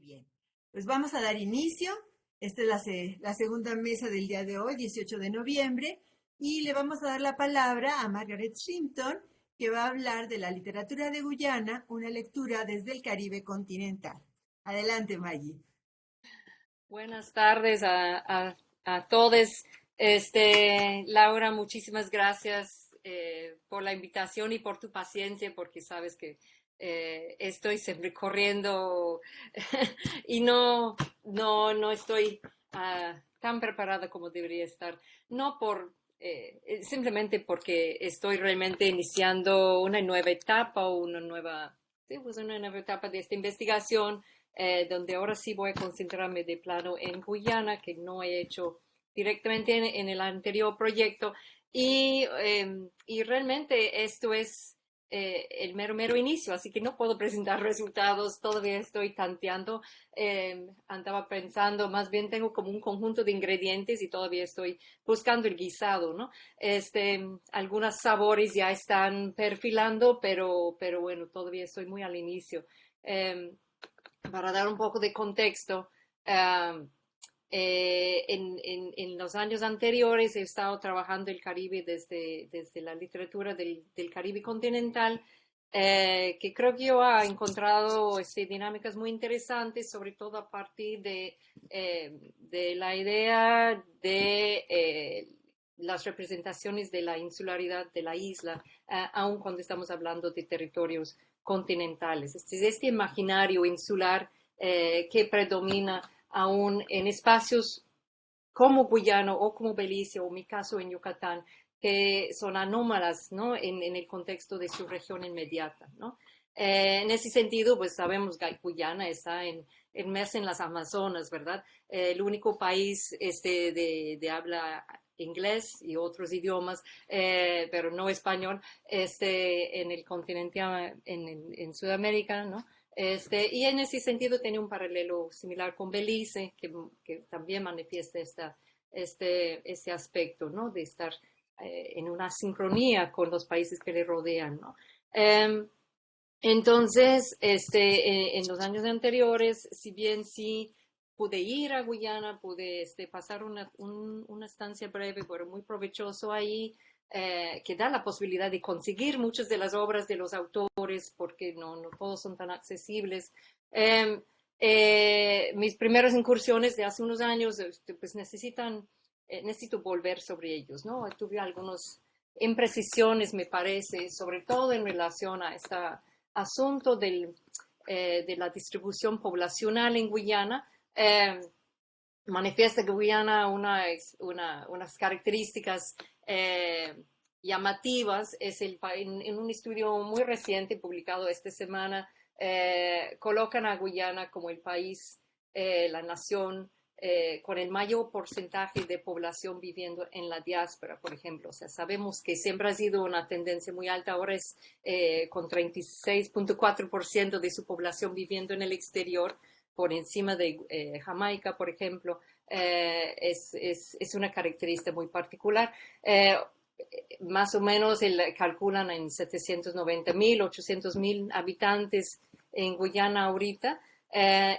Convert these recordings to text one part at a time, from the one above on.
Bien, pues vamos a dar inicio. Esta es la segunda mesa del día de hoy, 18 de noviembre, y le vamos a dar la palabra a Margaret Shimpton, que va a hablar de la literatura de Guyana, una lectura desde el Caribe continental. Adelante, Maggie. Buenas tardes a todos. Laura, muchísimas gracias por la invitación y por tu paciencia, porque sabes que estoy siempre corriendo y no estoy tan preparada como debería estar. No por, simplemente porque estoy realmente iniciando una nueva etapa o sí, pues una nueva etapa de esta investigación donde ahora sí voy a concentrarme de plano en Guyana, que no he hecho directamente en el anterior proyecto. Y realmente esto es el mero inicio, así que no puedo presentar resultados, todavía estoy tanteando, andaba pensando, más bien tengo como un conjunto de ingredientes y todavía estoy buscando el guisado, ¿no? Algunos sabores ya están perfilando, pero bueno, todavía estoy muy al inicio. Eh, para dar un poco de contexto, uh, en los años anteriores he estado trabajando el Caribe desde la literatura del Caribe continental, que creo que yo he encontrado dinámicas muy interesantes, sobre todo a partir de la idea de las representaciones de la insularidad de la isla, aun cuando estamos hablando de territorios continentales. Este imaginario insular que predomina aún en espacios como Guyana o como Belice o mi caso en Yucatán, que son anómalas, ¿no? En el contexto de su región inmediata, ¿no? En ese sentido, pues sabemos que Guyana está inmersa en las Amazonas, ¿verdad? El único país de habla inglés y otros idiomas, pero no español, en el continente, en Sudamérica, ¿no? Y en ese sentido tiene un paralelo similar con Belice, que también manifiesta este aspecto, ¿no? De estar en una sincronía con los países que le rodean, ¿no? Entonces, en los años anteriores, si bien sí pude ir a Guyana, pude pasar una estancia breve, pero muy provechoso ahí, que da la posibilidad de conseguir muchas de las obras de los autores, porque no todos son tan accesibles. Eh, Mis primeras incursiones de hace unos años, pues necesito volver sobre ellos, ¿no? Tuve algunas imprecisiones, me parece, sobre todo en relación a esta asunto de la distribución poblacional en Guyana, manifiesta que Guyana unas características llamativas. En un estudio muy reciente publicado esta semana, colocan a Guyana como el país, la nación con el mayor porcentaje de población viviendo en la diáspora, por ejemplo. O sea, sabemos que siempre ha sido una tendencia muy alta, ahora es con 36.4% de su población viviendo en el exterior, por encima de Jamaica, por ejemplo. Es una característica muy particular. Más o menos calculan en 790.000, 800.000 habitantes en Guyana ahorita.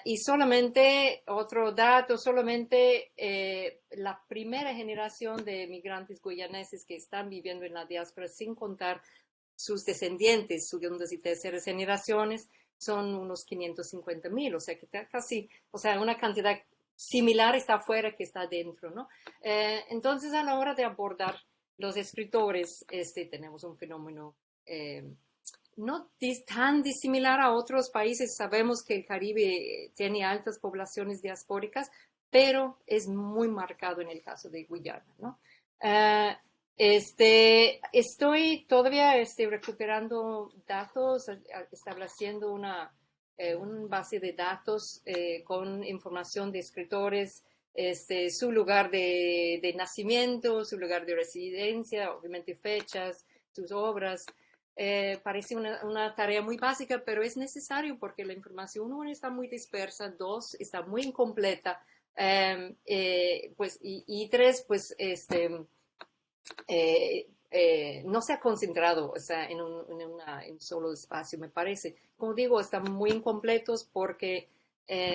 Y solamente, otro dato, solamente la primera generación de migrantes guyaneses que están viviendo en la diáspora, sin contar sus descendientes, segundas y terceras generaciones, son unos 550.000, o sea que casi, o sea, una cantidad similar está afuera que está dentro, ¿no? Entonces, a la hora de abordar los escritores, tenemos un fenómeno no tan disimilar a otros países. Sabemos que el Caribe tiene altas poblaciones diaspóricas, pero es muy marcado en el caso de Guyana, ¿no? Estoy todavía recuperando datos, estableciendo una base de datos con información de escritores, su lugar de nacimiento, su lugar de residencia, obviamente fechas, sus obras. Parece una tarea muy básica, pero es necesario porque la información, uno, está muy dispersa, dos, está muy incompleta, pues, y tres, pues, no se ha concentrado, o sea, en un solo espacio, me parece. Como digo, están muy incompletos porque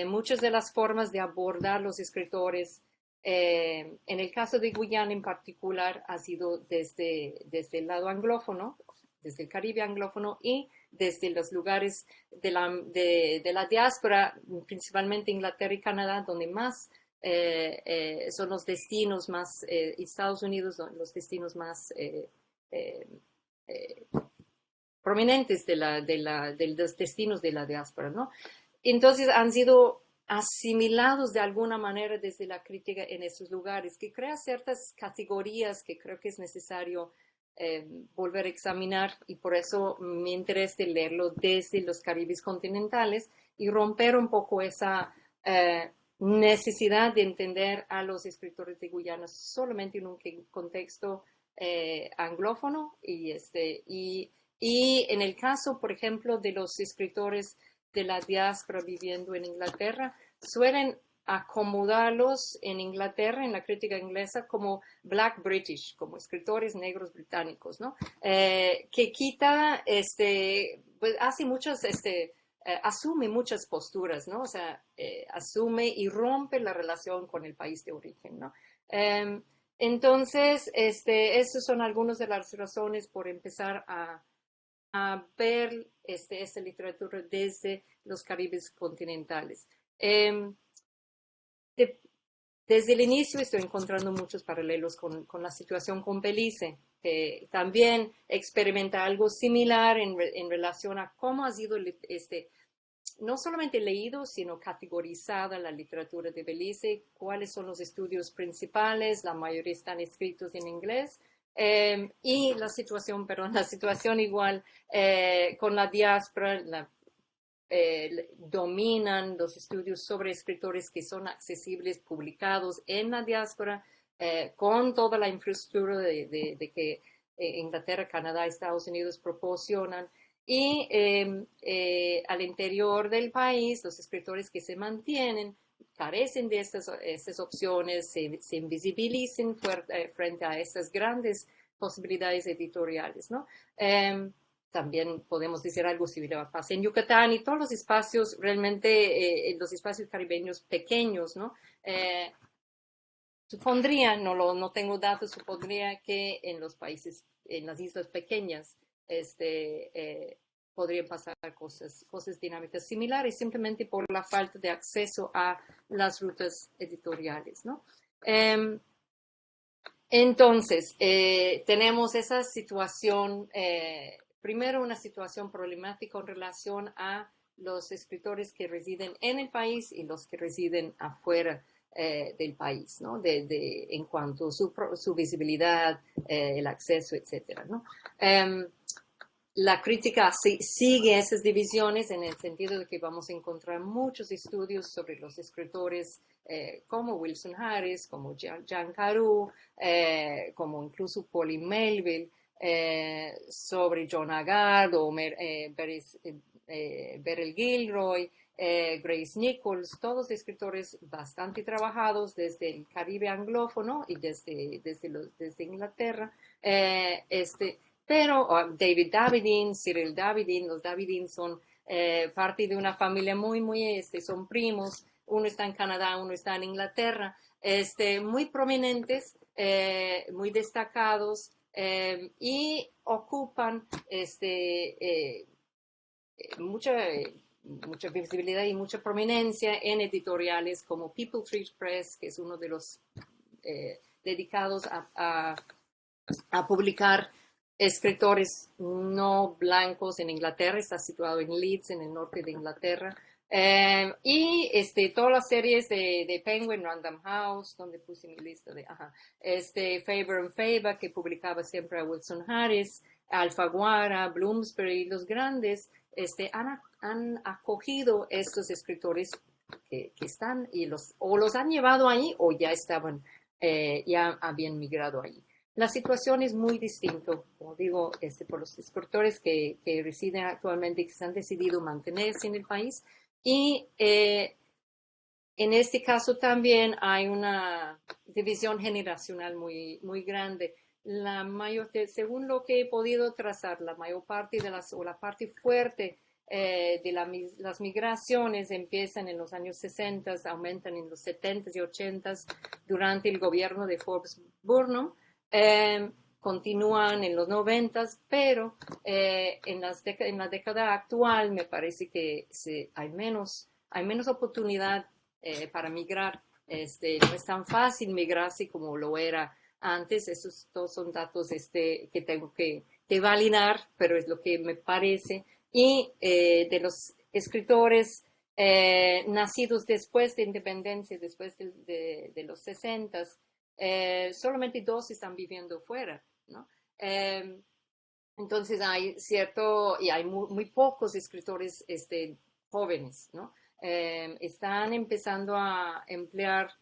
muchas de las formas de abordar los escritores, en el caso de Guyana en particular, ha sido desde el lado anglófono, desde el Caribe anglófono y desde los lugares de la diáspora, principalmente Inglaterra y Canadá, donde más son los destinos más, Estados Unidos, los destinos más eh, eh, prominentes de los destinos de la diáspora, ¿no? Entonces han sido asimilados de alguna manera desde la crítica en esos lugares, que crea ciertas categorías que creo que es necesario volver a examinar, y por eso mi interés de leerlo desde los Caribes continentales y romper un poco esa necesidad de entender a los escritores de Guyana solamente en un contexto anglófono y en el caso, por ejemplo, de los escritores de la diáspora viviendo en Inglaterra, suelen acomodarlos en Inglaterra, en la crítica inglesa, como Black British, como escritores negros británicos, ¿no? Que quita, pues hace muchas, asume muchas posturas, ¿no? O sea, asume y rompe la relación con el país de origen, ¿no? Entonces, esas son algunas de las razones por empezar a ver esta literatura desde los Caribes continentales. De, desde el inicio estoy encontrando muchos paralelos con la situación con Belice, que también experimenta algo similar en relación a cómo ha sido no solamente leído, sino categorizada la literatura de Belice, cuáles son los estudios principales, la mayoría están escritos en inglés, y la situación, perdón, la situación igual con la diáspora, dominan los estudios sobre escritores que son accesibles, publicados en la diáspora, con toda la infraestructura de que Inglaterra, Canadá, Estados Unidos proporcionan. Y al interior del país, los escritores que se mantienen carecen de estas opciones, se invisibilicen frente a estas grandes posibilidades editoriales, ¿no? También podemos decir algo similar pasa en Yucatán y todos los espacios, realmente los espacios caribeños pequeños, ¿no? Supondría, no tengo datos, supondría que en los países, en las islas pequeñas, podrían pasar cosas dinámicas similares simplemente por la falta de acceso a las rutas editoriales, ¿no? Entonces, tenemos esa situación, primero una situación problemática en relación a los escritores que residen en el país y los que residen afuera del país, ¿no? En cuanto a su visibilidad, el acceso, etcétera, ¿no? La crítica sigue esas divisiones en el sentido de que vamos a encontrar muchos estudios sobre los escritores como Wilson Harris, como Jean Carew, como incluso Pauline Melville, sobre John Aggard o Beryl Gilroy, Grace Nichols, todos escritores bastante trabajados desde el Caribe anglófono y desde Inglaterra. Pero David Davidin, Cyril Davidin, los Davidin son parte de una familia muy, son primos, uno está en Canadá, uno está en Inglaterra, muy prominentes, muy destacados y ocupan mucha visibilidad y mucha prominencia en editoriales como People Tree Press, que es uno de los dedicados a publicar escritores no blancos en Inglaterra, está situado en Leeds, en el norte de Inglaterra. Y todas las series de Penguin, Random House, donde puse mi lista Faber and Faber, que publicaba siempre a Wilson Harris, Alfaguara, Bloomsbury, los grandes, han acogido estos escritores que están o los han llevado ahí o ya estaban, ya habían migrado allí. La situación es muy distinta, como digo, por los escritores que residen actualmente, que se han decidido mantenerse en el país. Y en este caso también hay una división generacional muy grande. Según lo que he podido trazar, la mayor parte o la parte fuerte las migraciones empiezan en los años 60, aumentan en los 70 y 80 durante el gobierno de Forbes Burnham, continúan en los 90, pero en la década actual me parece que hay menos oportunidad para migrar. No es tan fácil migrarse como lo era antes. Estos todos son datos que tengo que validar, pero es lo que me parece. Y de los escritores nacidos después de independencia, después de los 60, solamente 2 están viviendo fuera, ¿no? Entonces hay muy pocos escritores jóvenes, ¿no? Están empezando a emplear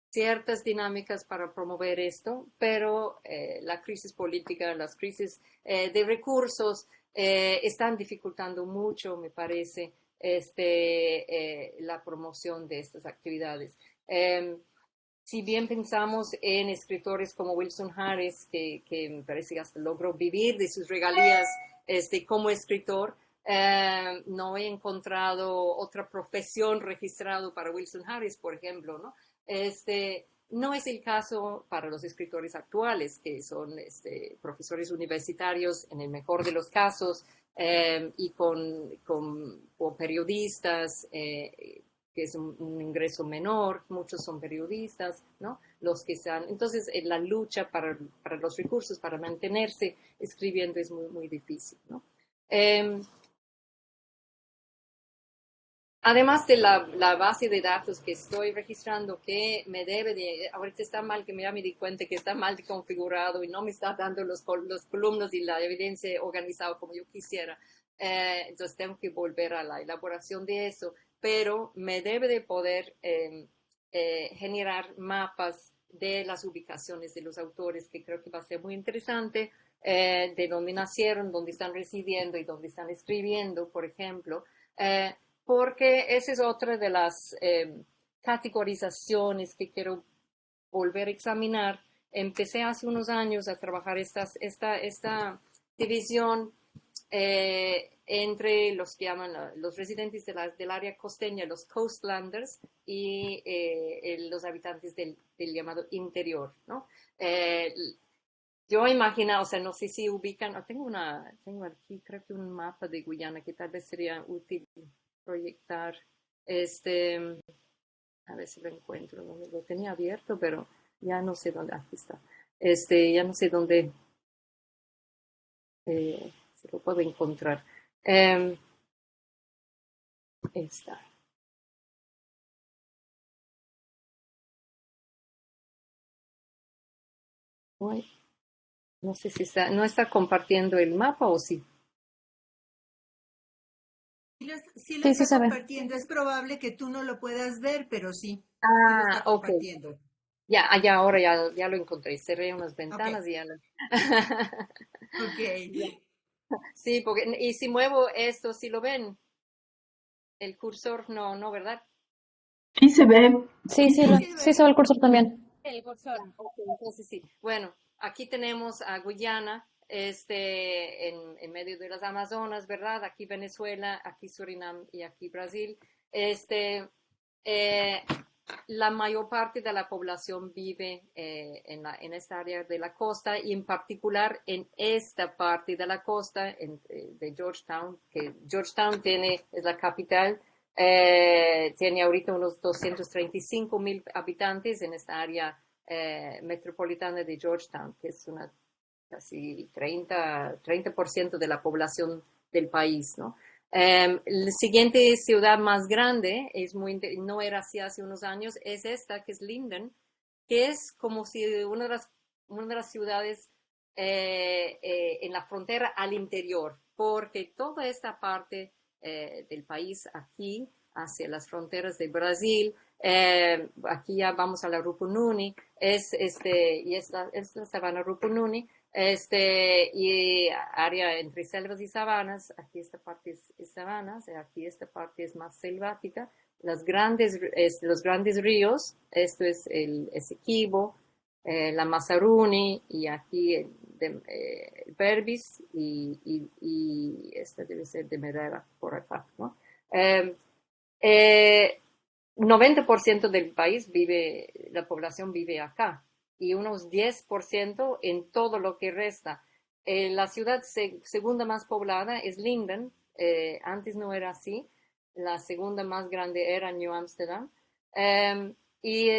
ciertas dinámicas para promover esto, pero la crisis política, las crisis de recursos están dificultando mucho, me parece, la promoción de estas actividades. Si bien pensamos en escritores como Wilson Harris, que me parece que hasta logró vivir de sus regalías como escritor, no he encontrado otra profesión registrada para Wilson Harris, por ejemplo, ¿no? No es el caso para los escritores actuales, que son profesores universitarios en el mejor de los casos, y con periodistas, que es un ingreso menor, muchos son periodistas, ¿no? Los que están, entonces la lucha para los recursos, para mantenerse escribiendo es muy, muy difícil, ¿no? Además de la base de datos que estoy registrando, que ahorita está mal, que ya me di cuenta que está mal configurado y no me está dando los columnas y la evidencia organizada como yo quisiera. Entonces tengo que volver a la elaboración de eso, pero me debe de poder generar mapas de las ubicaciones de los autores, que creo que va a ser muy interesante, de dónde nacieron, dónde están residiendo y dónde están escribiendo, por ejemplo. Porque esa es otra de las categorizaciones que quiero volver a examinar. Empecé hace unos años a trabajar esta división entre los que llaman los residentes del área costeña, los coastlanders, y los habitantes del llamado interior, ¿no? Yo imagino, o sea, no sé si ubican, tengo aquí creo que un mapa de Guyana que tal vez sería útil proyectar. A ver si lo encuentro, lo tenía abierto, pero ya no sé dónde, aquí está. Ya no sé dónde se lo puedo encontrar. Está. Uy, no sé si no está compartiendo el mapa o sí. Sí lo está compartiendo. Es probable que tú no lo puedas ver, pero sí. Sí lo está compartiendo. Ok. Ya, ahora ya lo encontré. Cerré unas ventanas y ya lo... Ok. Sí, porque, y si muevo esto, ¿sí lo ven? El cursor no, ¿verdad? Sí se ve. Sí se ve el cursor también. El cursor, ok, entonces sí. Bueno, aquí tenemos a Guyana, en medio de las Amazonas, ¿verdad? Aquí Venezuela, aquí Surinam y aquí Brasil. La mayor parte de la población vive en esta área de la costa, y en particular en esta parte de la costa de Georgetown, que Georgetown es la capital, tiene ahorita unos 235,000 habitantes en esta área metropolitana de Georgetown, que es casi 30% de la población del país, ¿no? La siguiente ciudad más grande, no era así hace unos años, es esta, que es Linden, que es como si una de las ciudades en la frontera al interior, porque toda esta parte del país aquí, hacia las fronteras de Brasil, aquí ya vamos a la Rupununi, y es la sabana Rupununi, y área entre selvas y sabanas. Aquí esta parte es sabanas, aquí esta parte es más selvática. Los grandes ríos, esto es el Esequibo, la Mazaruni, y aquí Berbice y esta debe ser de Medera por acá, ¿no? 90% del país la población vive acá y unos 10% en todo lo que resta. La ciudad segunda más poblada es Linden, antes no era así, la segunda más grande era New Amsterdam, y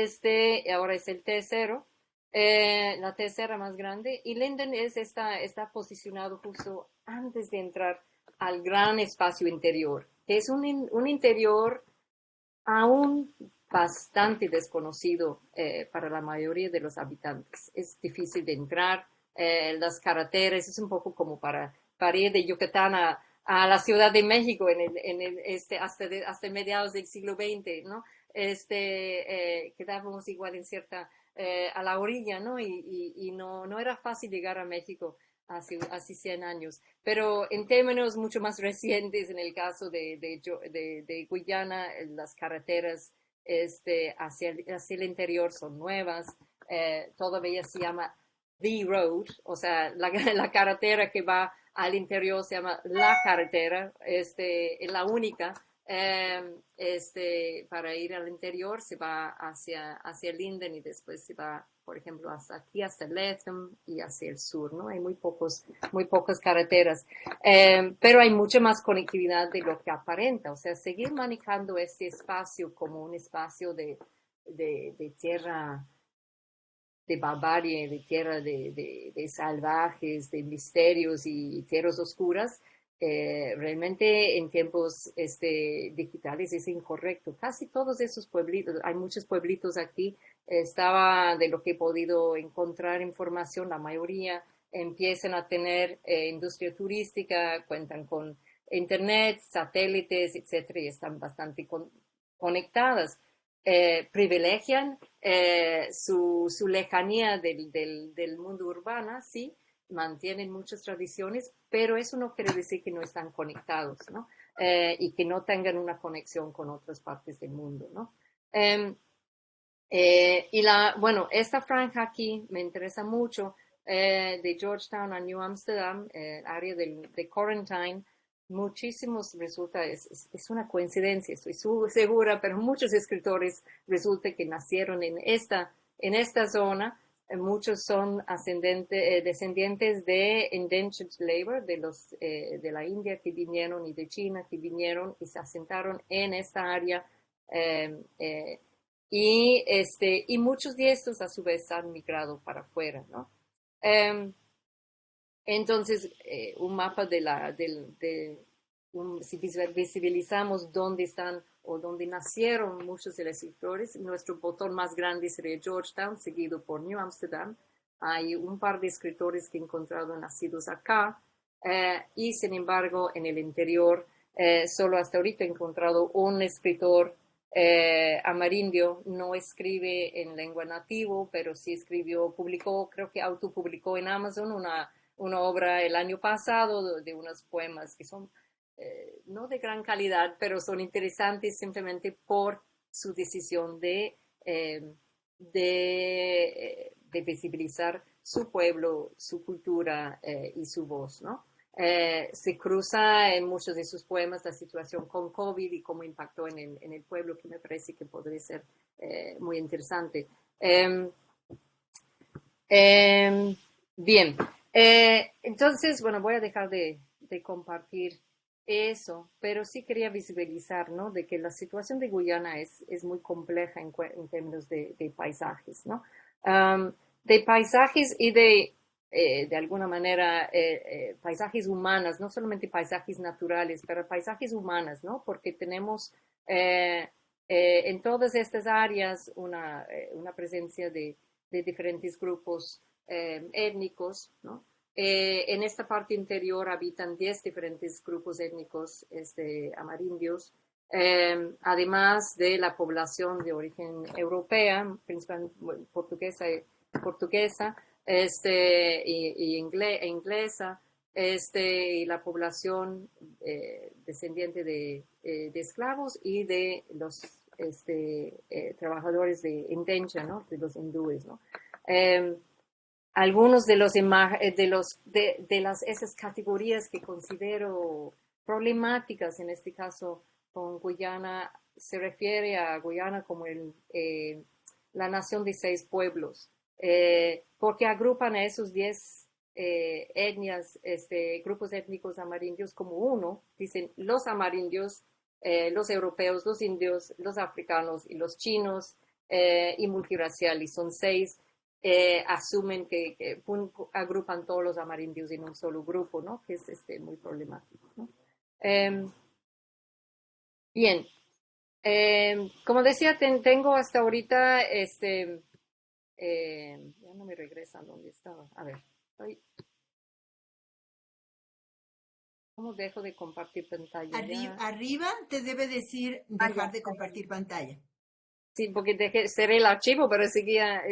ahora es el tercero, la tercera más grande, y Linden está posicionado justo antes de entrar al gran espacio interior, que es un interior aún bastante desconocido para la mayoría de los habitantes. Es difícil de entrar, las carreteras, es un poco como para ir de Yucatán a la Ciudad de México hasta mediados del siglo XX, ¿no? Quedábamos igual a la orilla, ¿no? Y no era fácil llegar a México hace 100 años. Pero en términos mucho más recientes, en el caso de Guyana, las carreteras hacia el interior son nuevas. Todavía se llama The Road, o sea, la carretera que va al interior se llama la carretera, es la única. Para ir al interior se va hacia Linden y después se va, por ejemplo, hasta aquí, hasta Latham y hacia el sur, ¿no? Hay muy pocas carreteras, pero hay mucha más conectividad de lo que aparenta, o sea, seguir manejando este espacio como un espacio de tierra de barbarie, de tierra de salvajes, de misterios y tierras oscuras, realmente en tiempos digitales es incorrecto. Casi todos esos pueblitos, hay muchos pueblitos aquí, de lo que he podido encontrar información, la mayoría empiezan a tener industria turística, cuentan con internet, satélites, etcétera, y están bastante conectadas. Privilegian su lejanía del mundo urbano, sí, mantienen muchas tradiciones, pero eso no quiere decir que no están conectados, ¿no? Y que no tengan una conexión con otras partes del mundo, ¿no? Bueno, esta franja aquí me interesa mucho, de Georgetown a New Amsterdam, área de Quarantine, muchísimos es una coincidencia, estoy segura, pero muchos escritores resulta que nacieron en esta zona. Muchos son descendientes de indentured labor, de la India que vinieron y de China que vinieron y se asentaron en esta área. Y muchos de estos a su vez han migrado para afuera, ¿no? Entonces, un mapa si visibilizamos dónde están o dónde nacieron muchos de los escritores, nuestro botón más grande sería Georgetown, seguido por New Amsterdam. Hay un par de escritores que he encontrado nacidos acá, y sin embargo, en el interior, solo hasta ahorita he encontrado un escritor amerindio. No escribe en lengua nativo, pero sí publicó, creo que autopublicó en Amazon una obra el año pasado de unos poemas que son no de gran calidad, pero son interesantes simplemente por su decisión de visibilizar su pueblo, su cultura y su voz, ¿no? Se cruza en muchos de sus poemas la situación con COVID y cómo impactó en el pueblo, que me parece que podría ser muy interesante. Bien, entonces, bueno, voy a dejar de compartir eso, pero sí quería visibilizar, ¿no? De que la situación de Guyana es muy compleja en términos de paisajes, ¿no? De paisajes y de alguna manera, paisajes humanas, no solamente paisajes naturales, pero paisajes humanas, ¿no? Porque tenemos en todas estas áreas una presencia de diferentes grupos étnicos, ¿no? En esta parte interior habitan 10 diferentes grupos étnicos amerindios, además de la población de origen europea, principalmente portuguesa, inglesa, y la población descendiente de esclavos y de los trabajadores de indenture, ¿no? De los hindúes, ¿no? algunos de esas categorías que considero problemáticas, en este caso con Guyana, se refiere a Guyana como la nación de 6 pueblos, porque agrupan a esos 10 etnias, grupos étnicos amerindios como uno, dicen los amerindios, los europeos, los indios, los africanos y los chinos, y multirracial, y son 6. Asumen que agrupan todos los amerindios en un solo grupo, ¿no? Que es muy problemático, ¿no? Bien, como decía, tengo hasta ahorita, ya no me regresa a donde estaba. A ver, ¿cómo dejo de compartir pantalla? Arriba te debe decir dejar de compartir pantalla. Sí, porque cerré el archivo, pero seguía,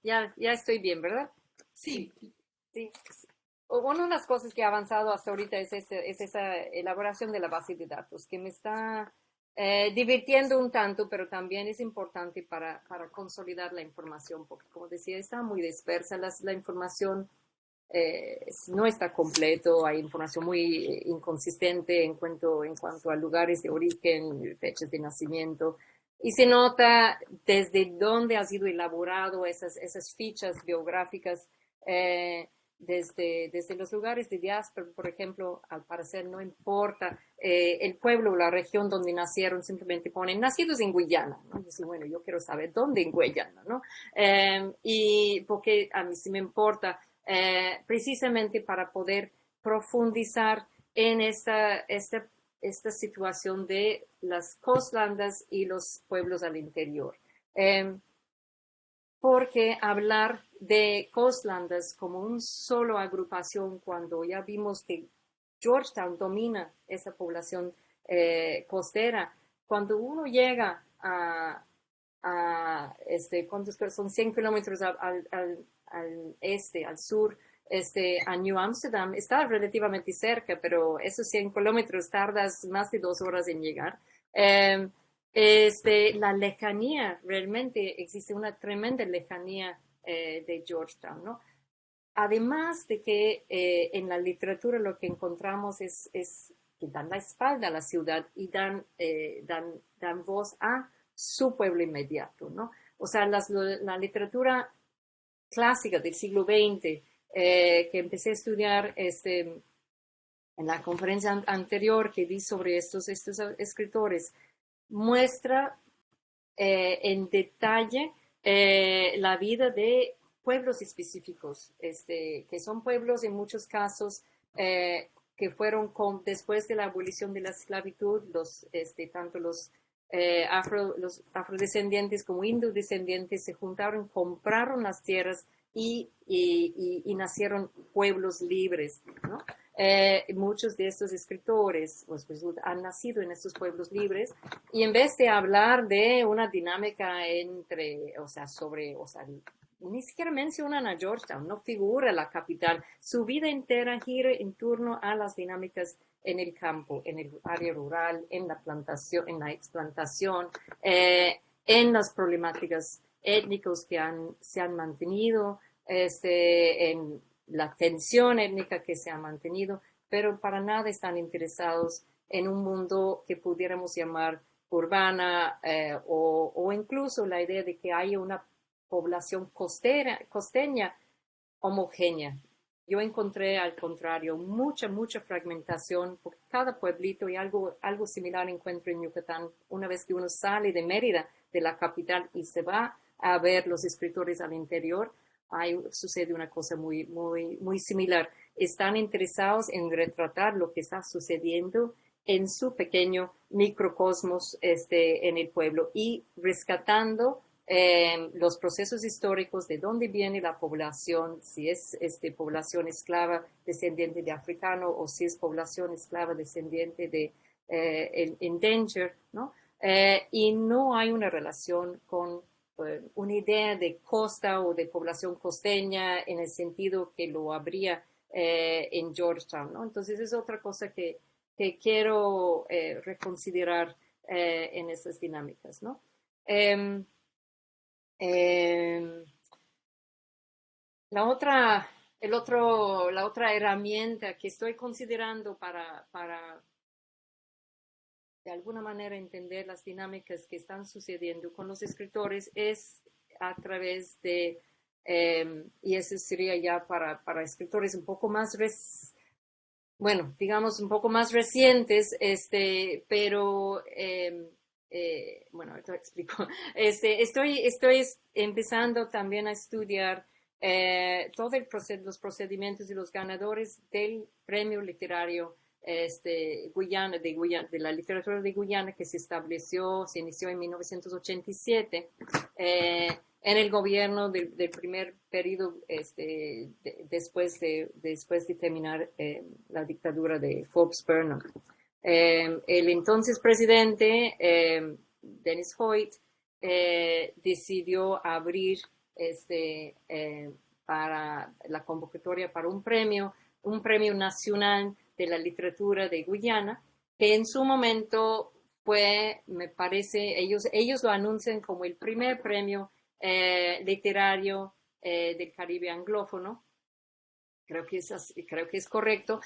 ya estoy bien, ¿verdad? Sí. Sí. Una de las cosas que ha avanzado hasta ahorita es esa elaboración de la base de datos, que me está divirtiendo un tanto, pero también es importante para consolidar la información, porque como decía, está muy dispersa la información. No está completo, hay información muy inconsistente en cuanto a lugares de origen, fechas de nacimiento, y se nota desde dónde ha sido elaborado esas fichas biográficas, desde los lugares de diáspora, por ejemplo. Al parecer no importa el pueblo o la región donde nacieron, simplemente ponen nacidos en Guyana, ¿no? Y bueno, yo quiero saber dónde en Guyana, ¿no? Y porque a mí sí me importa, precisamente para poder profundizar en esta situación de las coastlandas y los pueblos al interior. Porque hablar de coastlandas como una sola agrupación, cuando ya vimos que Georgetown domina esa población costera, cuando uno llega ¿cuántos son? 100 kilómetros al este, al sur, a New Amsterdam, está relativamente cerca, pero esos 100 kilómetros tardas más de 2 horas en llegar. La lejanía, realmente existe una tremenda lejanía de Georgetown, ¿no? Además de que en la literatura lo que encontramos es que dan la espalda a la ciudad y dan voz a su pueblo inmediato, ¿no? O sea, la literatura clásica del siglo XX, que empecé a estudiar en la conferencia anterior que di sobre estos escritores, muestra en detalle la vida de pueblos específicos, que son pueblos en muchos casos que fueron después de la abolición de la esclavitud, tanto los afrodescendientes como indodescendientes se juntaron, compraron las tierras y nacieron pueblos libres, ¿no? Muchos de estos escritores pues, han nacido en estos pueblos libres, y en vez de hablar de una dinámica ni siquiera mencionan a Georgetown, no figura la capital. Su vida entera gira en torno a las dinámicas en el campo, en el área rural, en la plantación, en la explantación, en las problemáticas étnicas que se han mantenido, en la tensión étnica que se ha mantenido, pero para nada están interesados en un mundo que pudiéramos llamar urbana, o incluso la idea de que haya una población costeña homogénea. Yo encontré, al contrario, mucha fragmentación, porque cada pueblito, y algo similar encuentro en Yucatán, una vez que uno sale de Mérida, de la capital, y se va a ver los escritores al interior, sucede una cosa muy similar. Están interesados en retratar lo que está sucediendo en su pequeño microcosmos en el pueblo, y rescatando los procesos históricos de dónde viene la población, si es población esclava descendiente de africano, o si es población esclava descendiente de el endangered, ¿no? Y no hay una relación con una idea de costa o de población costeña en el sentido que lo habría en Georgetown, ¿no? Entonces es otra cosa que quiero reconsiderar en esas dinámicas, ¿no? La otra herramienta que estoy considerando para de alguna manera entender las dinámicas que están sucediendo con los escritores es a través de, y eso sería ya para escritores un poco más, bueno, digamos un poco más recientes, pero bueno, te explico. Estoy empezando también a estudiar todos los procedimientos y los ganadores del premio literario de la literatura de Guyana que se inició en 1987 en el gobierno del primer periodo después de terminar la dictadura de Forbes Burnham. El entonces presidente, Dennis Hoyt, decidió abrir para la convocatoria para un premio nacional de la literatura de Guyana, que en su momento fue, me parece, ellos lo anuncian como el primer premio literario del Caribe anglófono. Creo que es correcto.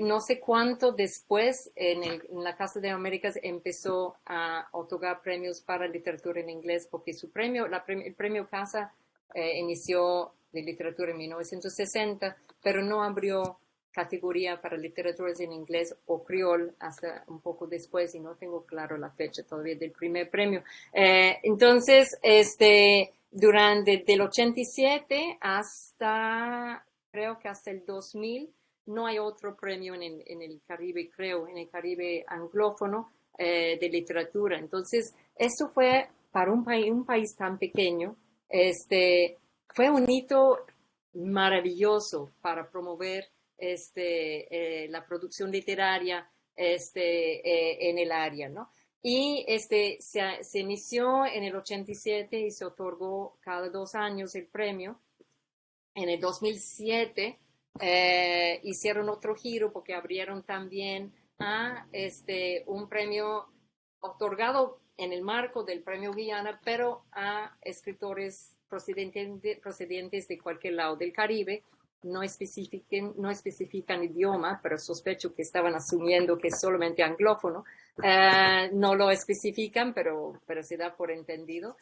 No sé cuánto después en la Casa de Américas empezó a otorgar premios para literatura en inglés, porque el premio Casa inició de literatura en 1960, pero no abrió categoría para literaturas en inglés o criol hasta un poco después, y no tengo claro la fecha todavía del primer premio. Entonces, del 87 hasta creo que hasta el 2000 no hay otro premio en el Caribe, en el Caribe anglófono de literatura. Entonces, esto fue para un país tan pequeño, fue un hito maravilloso para promover la producción literaria en el área, ¿no? Y se inició en el 87 y se otorgó cada 2 años el premio. En el 2007 hicieron otro giro porque abrieron también a un premio otorgado en el marco del premio Guyana, pero a escritores procedentes de cualquier lado del Caribe. No especifican idioma, pero sospecho que estaban asumiendo que es solamente anglófono. No lo especifican, pero se da por entendido.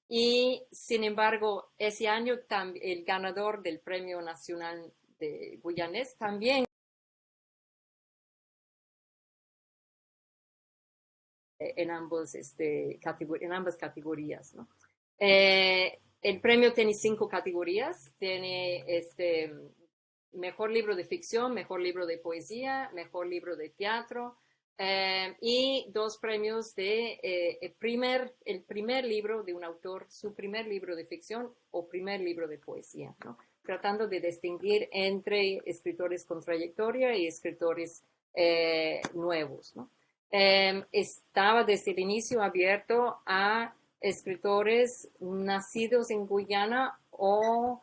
Y sin embargo, ese año el ganador del Premio Nacional de Guyanés también en ambas categorías, ¿no? El premio tiene 5 categorías. Tiene mejor libro de ficción, mejor libro de poesía, mejor libro de teatro, y 2 premios de el primer libro de un autor, su primer libro de ficción o primer libro de poesía, ¿no? Tratando de distinguir entre escritores con trayectoria y escritores nuevos, ¿no? Estaba desde el inicio abierto a escritores nacidos en Guyana, o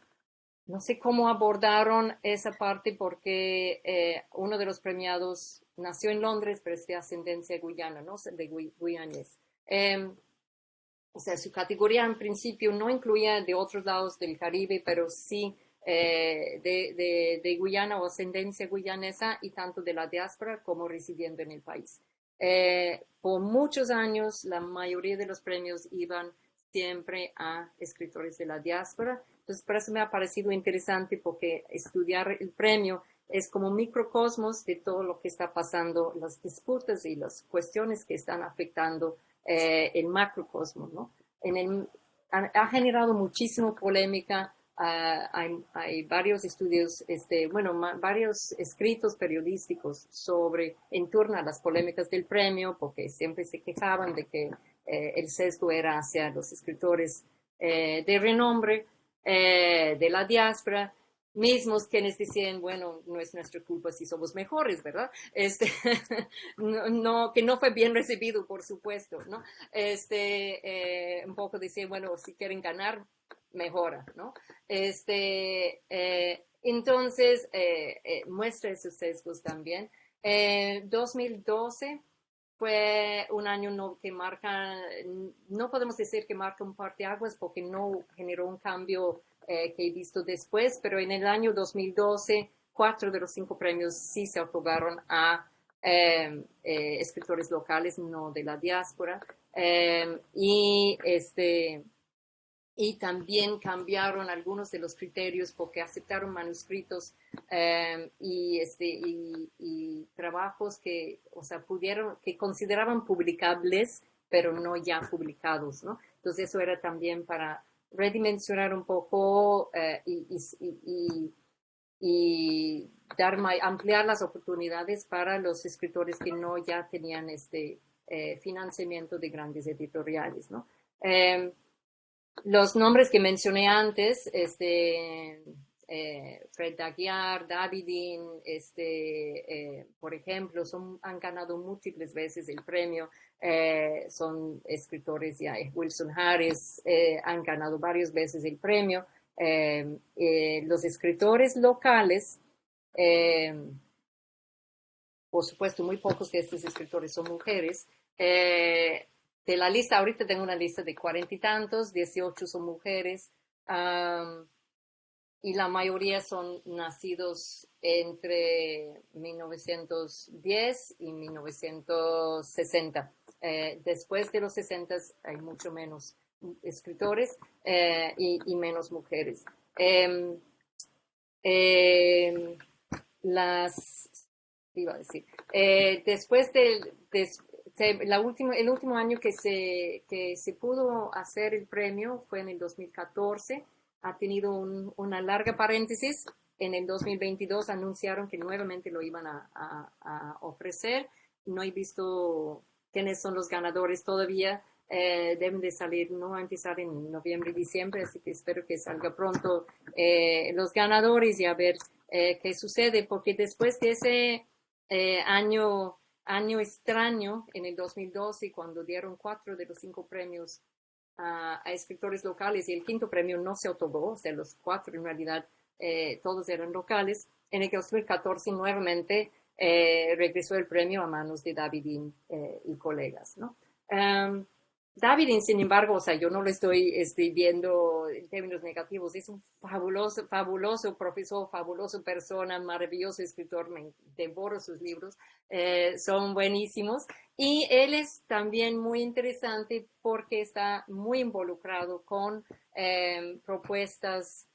no sé cómo abordaron esa parte porque uno de los premiados nació en Londres, pero es de ascendencia guyana, ¿no? De guyanés. O sea, su categoría en principio no incluía de otros lados del Caribe, pero sí de Guyana o ascendencia guyanesa, y tanto de la diáspora como residiendo en el país. Por muchos años, la mayoría de los premios iban siempre a escritores de la diáspora. Entonces, por eso me ha parecido interesante, porque estudiar el premio es como un microcosmos de todo lo que está pasando, las disputas y las cuestiones que están afectando el macrocosmos, ¿no? Ha generado muchísima polémica. Hay varios estudios, varios escritos periodísticos en torno a las polémicas del premio, porque siempre se quejaban de que el sesgo era hacia los escritores de renombre, de la diáspora, mismos quienes decían, bueno, no es nuestra culpa si somos mejores, ¿verdad? Que no fue bien recibido, por supuesto, ¿no? Un poco decían, bueno, si quieren ganar, mejora, ¿no? Entonces, muestra esos sesgos también. 2012 fue un año no podemos decir que marca un parteaguas, porque no generó un cambio que he visto después, pero en el año 2012, 4 de los 5 premios sí se otorgaron a escritores locales, no de la diáspora. Y también cambiaron algunos de los criterios porque aceptaron manuscritos y trabajos que, o sea, que consideraban publicables, pero no ya publicados, ¿no? Entonces eso era también para redimensionar un poco y ampliar las oportunidades para los escritores que no ya tenían financiamiento de grandes editoriales, ¿no? Los nombres que mencioné antes, Fred Aguiar, Davidin, por ejemplo, han ganado múltiples veces el premio, son escritores ya, Wilson Harris, han ganado varias veces el premio. Los escritores locales, por supuesto, muy pocos de estos escritores son mujeres. De la lista, ahorita tengo una lista de 40 y tantos, 18 son mujeres, y la mayoría son nacidos entre 1910 y 1960. Después de los 60 hay mucho menos escritores y menos mujeres. Iba a decir, después el último año que se pudo hacer el premio fue en el 2014. Ha tenido una larga paréntesis. En el 2022 anunciaron que nuevamente lo iban a ofrecer. No he visto quiénes son los ganadores todavía. Deben de salir, no va a empezar en noviembre y diciembre, así que espero que salga pronto los ganadores y a ver qué sucede, porque después de ese año extraño en el 2012, cuando dieron 4 de los 5 premios a escritores locales y el 5º premio no se otorgó, o sea, los 4 en realidad todos eran locales. En el 2014 nuevamente regresó el premio a manos de Davidin y colegas, ¿no? Davidin, sin embargo, o sea, yo no lo estoy viendo en términos negativos, es un fabuloso profesor, fabuloso persona, maravilloso escritor, me devoro sus libros, son buenísimos. Y él es también muy interesante porque está muy involucrado con propuestas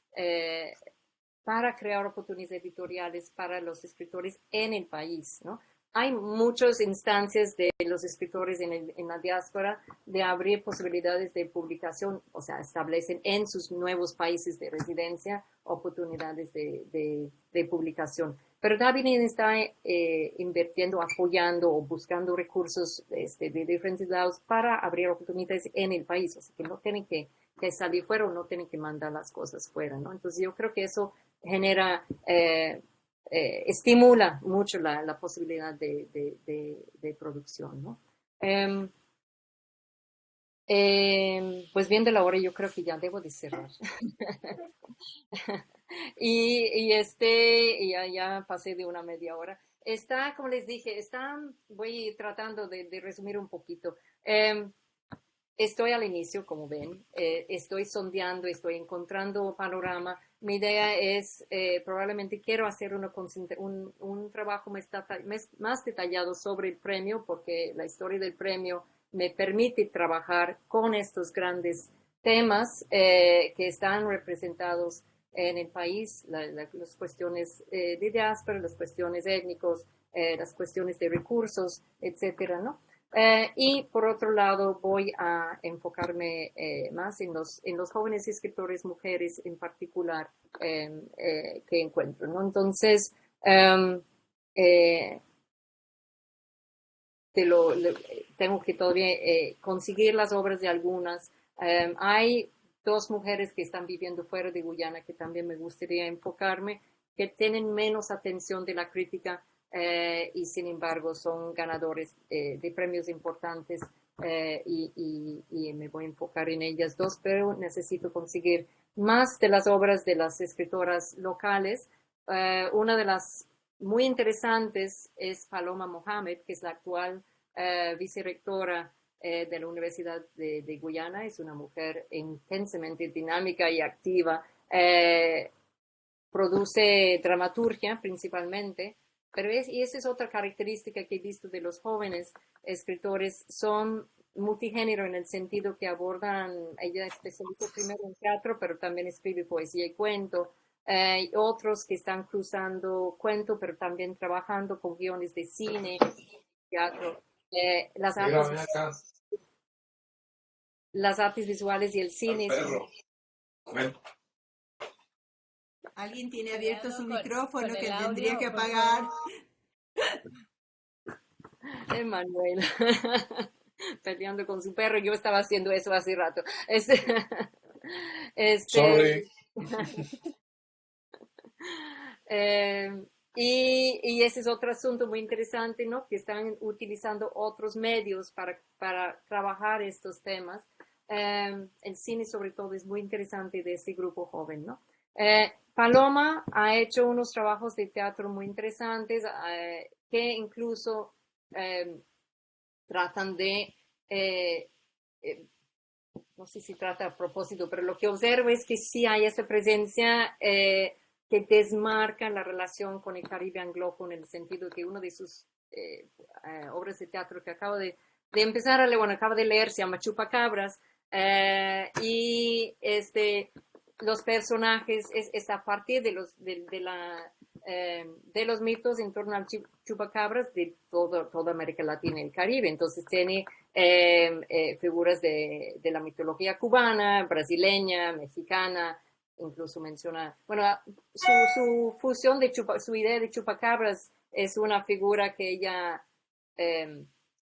para crear oportunidades editoriales para los escritores en el país, ¿no? Hay muchas instancias de los escritores en la diáspora de abrir posibilidades de publicación, o sea, establecen en sus nuevos países de residencia oportunidades de publicación. Pero Davidin está invirtiendo, apoyando o buscando recursos de diferentes lados para abrir oportunidades en el país, o sea, que no tienen que salir fuera o no tienen que mandar las cosas fuera, ¿no? Entonces yo creo que eso genera... estimula mucho la posibilidad de producción, ¿no? Pues viendo la hora, yo creo que ya debo de cerrar. y ya pasé de una media hora. Está, como les dije, voy tratando de resumir un poquito. Estoy al inicio, como ven, estoy sondeando, estoy encontrando panorama. Mi idea es, probablemente quiero hacer un trabajo más detallado sobre el premio, porque la historia del premio me permite trabajar con estos grandes temas que están representados en el país, las cuestiones de diáspora, las cuestiones étnicos, las cuestiones de recursos, etcétera, ¿no? Y por otro lado voy a enfocarme más en los jóvenes escritores mujeres en particular que encuentro, ¿no? Entonces, tengo que todavía conseguir las obras de algunas. Hay 2 mujeres que están viviendo fuera de Guyana que también me gustaría enfocarme, que tienen menos atención de la crítica y sin embargo son ganadores de premios importantes y me voy a enfocar en ellas 2, pero necesito conseguir más de las obras de las escritoras locales. Una de las muy interesantes es Paloma Mohamed, que es la actual vicerrectora de la Universidad de Guyana. Es una mujer intensamente dinámica y activa produce dramaturgia principalmente, pero y esa es otra característica que he visto de los jóvenes escritores, son multigénero en el sentido que abordan, ella especializó primero en teatro, pero también escribe poesía y cuento, otros que están cruzando cuento, pero también trabajando con guiones de cine, teatro, las artes visuales y el cine. Alguien tiene abierto su micrófono con que el tendría audio, que por apagar. Emanuel, peleando con su perro, yo estaba haciendo eso hace rato. Sorry. Y ese es otro asunto muy interesante, ¿no? Que están utilizando otros medios para trabajar estos temas. El cine, sobre todo, es muy interesante de este grupo joven, ¿no? Paloma ha hecho unos trabajos de teatro muy interesantes que incluso tratan de, no sé si trata a propósito, pero lo que observo es que sí hay esa presencia que desmarca la relación con el Caribe anglófono, en el sentido que una de sus obras de teatro que acabo de empezar a leer, bueno, acabo de leer, se llama Chupacabras, y los personajes es a partir de los mitos en torno al chupacabras de toda América Latina y el Caribe. Entonces tiene figuras de la mitología cubana, brasileña, mexicana, incluso menciona, bueno, su fusión su idea de chupacabras es una figura que ella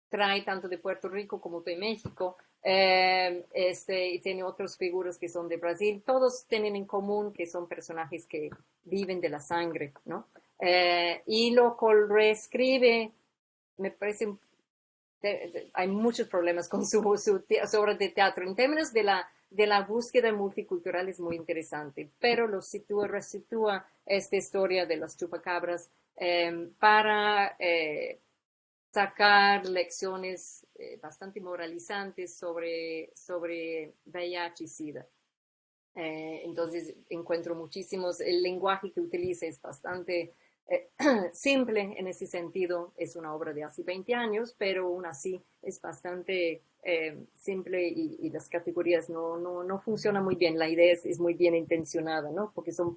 trae tanto de Puerto Rico como de México. Y tiene otras figuras que son de Brasil, todos tienen en común que son personajes que viven de la sangre, ¿no? Y lo reescribe, me parece, hay muchos problemas con su obra de teatro, en términos de la búsqueda multicultural es muy interesante, pero resitúa esta historia de las chupacabras para sacar lecciones bastante moralizantes sobre VIH y SIDA. Entonces encuentro muchísimos, el lenguaje que utiliza es bastante simple en ese sentido, es una obra de hace 20 años, pero aún así es bastante simple y las categorías no funcionan muy bien, la idea es muy bien intencionada, ¿no? Porque son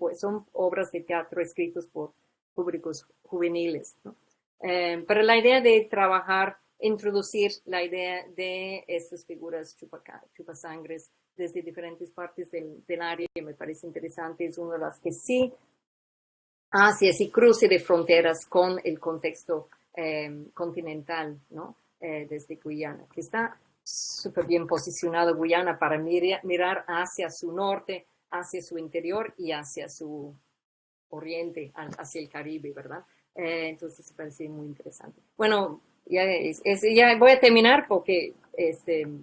obras de teatro escritos por públicos juveniles, ¿no? Pero la idea de trabajar, introducir la idea de estas figuras chupasangres desde diferentes partes del área me parece interesante, es una de las que sí hace ese cruce de fronteras con el contexto continental, ¿no? Desde Guyana, que está súper bien posicionado Guyana para mirar hacia su norte, hacia su interior y hacia su oriente, hacia el Caribe, ¿verdad? Entonces me parece muy interesante. Bueno, ya voy a terminar porque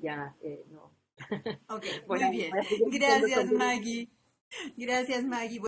ya no. Ok, Bueno, muy bien. voy a seguir diciendo Gracias, contenido. Maggie. Gracias, Maggie.